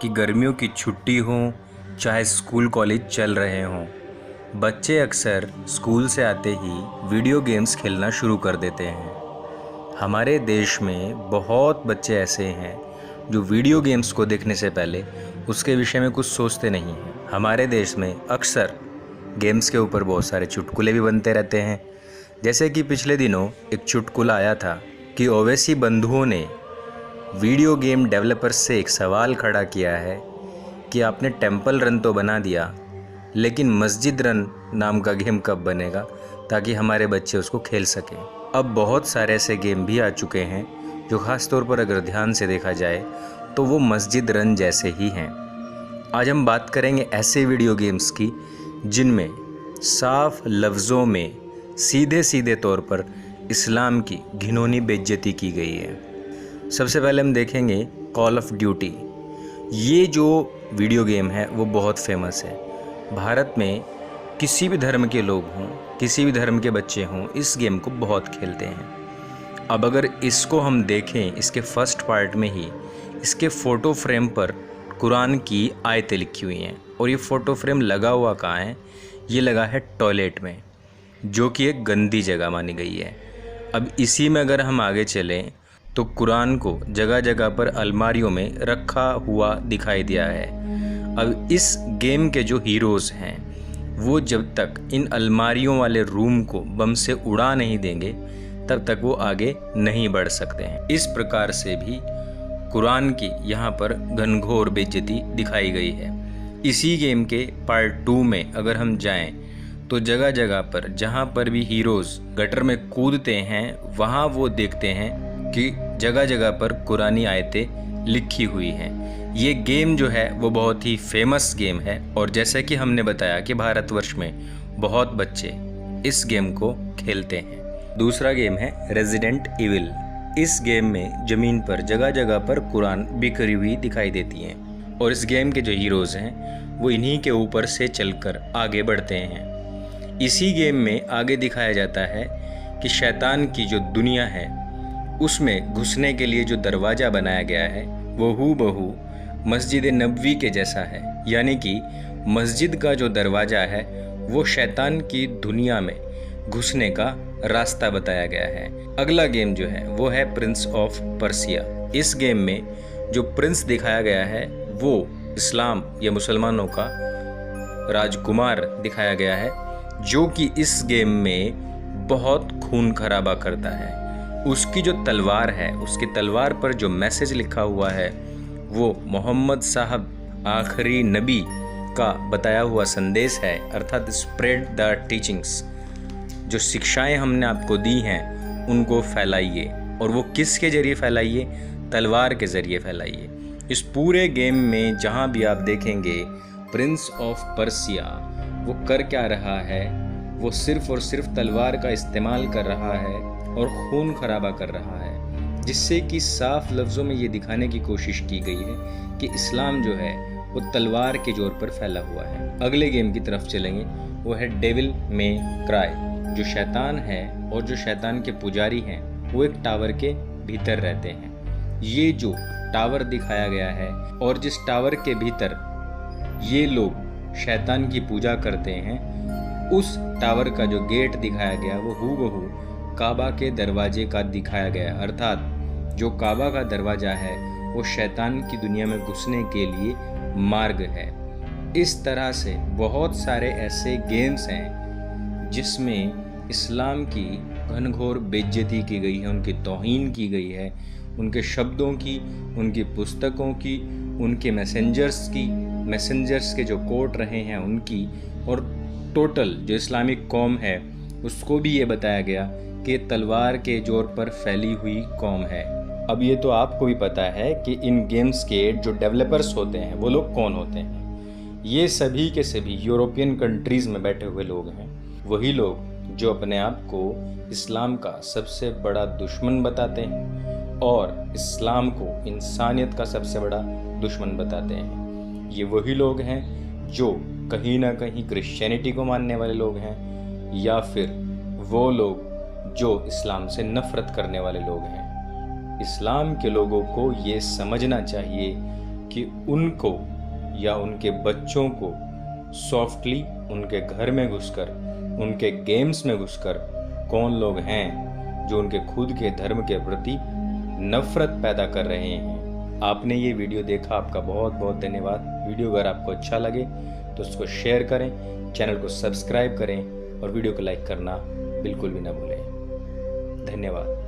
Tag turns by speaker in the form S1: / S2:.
S1: कि गर्मियों की छुट्टी हो चाहे स्कूल कॉलेज चल रहे हों, बच्चे अक्सर स्कूल से आते ही वीडियो गेम्स खेलना शुरू कर देते हैं। हमारे देश में बहुत बच्चे ऐसे हैं जो वीडियो गेम्स को देखने से पहले उसके विषय में कुछ सोचते नहीं हैं। हमारे देश में अक्सर गेम्स के ऊपर बहुत सारे चुटकुले भी बनते रहते हैं। जैसे कि पिछले दिनों एक चुटकुला आया था कि ओवैसी बंधुओं ने वीडियो गेम डेवलपर्स से एक सवाल खड़ा किया है कि आपने टेंपल रन तो बना दिया, लेकिन मस्जिद रन नाम का गेम कब बनेगा ताकि हमारे बच्चे उसको खेल सकें। अब बहुत सारे ऐसे गेम भी आ चुके हैं जो ख़ास तौर पर अगर ध्यान से देखा जाए तो वो मस्जिद रन जैसे ही हैं। आज हम बात करेंगे ऐसे वीडियो गेम्स की जिनमें साफ लफ्ज़ों में सीधे सीधे तौर पर इस्लाम की घिनौनी बेइज्जती की गई है। सबसे पहले हम देखेंगे कॉल ऑफ ड्यूटी। ये जो वीडियो गेम है वो बहुत फेमस है। भारत में किसी भी धर्म के लोग हों, किसी भी धर्म के बच्चे हों, इस गेम को बहुत खेलते हैं। अब अगर इसको हम देखें, इसके फर्स्ट पार्ट में ही इसके फ़ोटो फ्रेम पर कुरान की आयतें लिखी हुई हैं। और ये फ़ोटो फ्रेम लगा हुआ कहाँ है? ये लगा है टॉयलेट में, जो कि एक गंदी जगह मानी गई है। अब इसी में अगर हम आगे चलें तो कुरान को जगह जगह पर अलमारियों में रखा हुआ दिखाई दिया है। अब इस गेम के जो हीरोज़ हैं वो जब तक इन अलमारियों वाले रूम को बम से उड़ा नहीं देंगे तब तक वो आगे नहीं बढ़ सकते हैं। इस प्रकार से भी कुरान की यहाँ पर घनघोर बेइज्जती दिखाई गई है। इसी गेम के पार्ट 2 में अगर हम जाएं तो जगह जगह पर जहाँ पर भी हीरोज़ गटर में कूदते हैं वहाँ वो देखते हैं कि जगह जगह पर कुरानी आयतें लिखी हुई हैं। ये गेम जो है वो बहुत ही फेमस गेम है और जैसे कि हमने बताया कि भारतवर्ष में बहुत बच्चे इस गेम को खेलते हैं। दूसरा गेम है रेजिडेंट इविल। इस गेम में ज़मीन पर जगह जगह पर कुरान बिखरी हुई दिखाई देती हैं और इस गेम के जो हीरोज़ हैं वो इन्हीं के ऊपर से चलकर आगे बढ़ते हैं। इसी गेम में आगे दिखाया जाता है कि शैतान की जो दुनिया है उसमें घुसने के लिए जो दरवाज़ा बनाया गया है वो हूबहू मस्जिद नबवी के जैसा है। यानी कि मस्जिद का जो दरवाज़ा है वो शैतान की दुनिया में घुसने का रास्ता बताया गया है। अगला गेम जो है वो है प्रिंस ऑफ पर्सिया। इस गेम में जो प्रिंस दिखाया गया है वो इस्लाम या मुसलमानों का राजकुमार दिखाया गया है, जो कि इस गेम में बहुत खून खराबा करता है। उसकी जो तलवार है, उसकी तलवार पर जो मैसेज लिखा हुआ है वो मोहम्मद साहब आखिरी नबी का बताया हुआ संदेश है, अर्थात स्प्रेड द टीचिंग्स। जो शिक्षाएं हमने आपको दी हैं उनको फैलाइए, और वो किसके ज़रिए फैलाइए? तलवार के ज़रिए फैलाइए। इस पूरे गेम में जहाँ भी आप देखेंगे प्रिंस ऑफ पर्सिया वो कर क्या रहा है? वो सिर्फ़ और सिर्फ तलवार का इस्तेमाल कर रहा है और खून खराबा कर रहा है, जिससे कि साफ लफ्ज़ों में ये दिखाने की कोशिश की गई है कि इस्लाम जो है वो तलवार के जोर पर फैला हुआ है। अगले गेम की तरफ चलेंगे, वो है डेविल मे क्राई। जो शैतान है और जो शैतान के पुजारी हैं वो एक टावर के भीतर रहते हैं। ये जो टावर दिखाया गया है और जिस टावर के भीतर ये लोग शैतान की पूजा करते हैं, उस टावर का जो गेट दिखाया गया वो हूबहू काबा के दरवाजे का दिखाया गया। अर्थात जो काबा का दरवाज़ा है वो शैतान की दुनिया में घुसने के लिए मार्ग है। इस तरह से बहुत सारे ऐसे गेम्स हैं जिसमें इस्लाम की घनघोर बेइज्जती की गई है, उनकी तौहीन की गई है, उनके शब्दों की, उनकी पुस्तकों की, उनके मैसेंजर्स के जो कोट रहे हैं उनकी, और टोटल जो इस्लामिक कौम है उसको भी ये बताया गया कि तलवार के जोर पर फैली हुई कौम है। अब ये तो आपको भी पता है कि इन गेम्स के जो डेवलपर्स होते हैं वो लोग कौन होते हैं। ये सभी के सभी यूरोपियन कंट्रीज़ में बैठे हुए लोग हैं। वही लोग जो अपने आप को इस्लाम का सबसे बड़ा दुश्मन बताते हैं और इस्लाम को इंसानियत का सबसे बड़ा दुश्मन बताते हैं। ये वही लोग हैं जो कहीं ना कहीं क्रिश्चियनिटी को मानने वाले लोग हैं, या फिर वो लोग जो इस्लाम से नफ़रत करने वाले लोग हैं। इस्लाम के लोगों को ये समझना चाहिए कि उनको या उनके बच्चों को सॉफ्टली उनके घर में घुसकर, उनके गेम्स में घुसकर कौन लोग हैं जो उनके खुद के धर्म के प्रति नफरत पैदा कर रहे हैं। आपने ये वीडियो देखा, आपका बहुत बहुत धन्यवाद। वीडियो अगर आपको अच्छा लगे तो उसको शेयर करें, चैनल को सब्सक्राइब करें और वीडियो को लाइक करना बिल्कुल भी ना भूलें। धन्यवाद।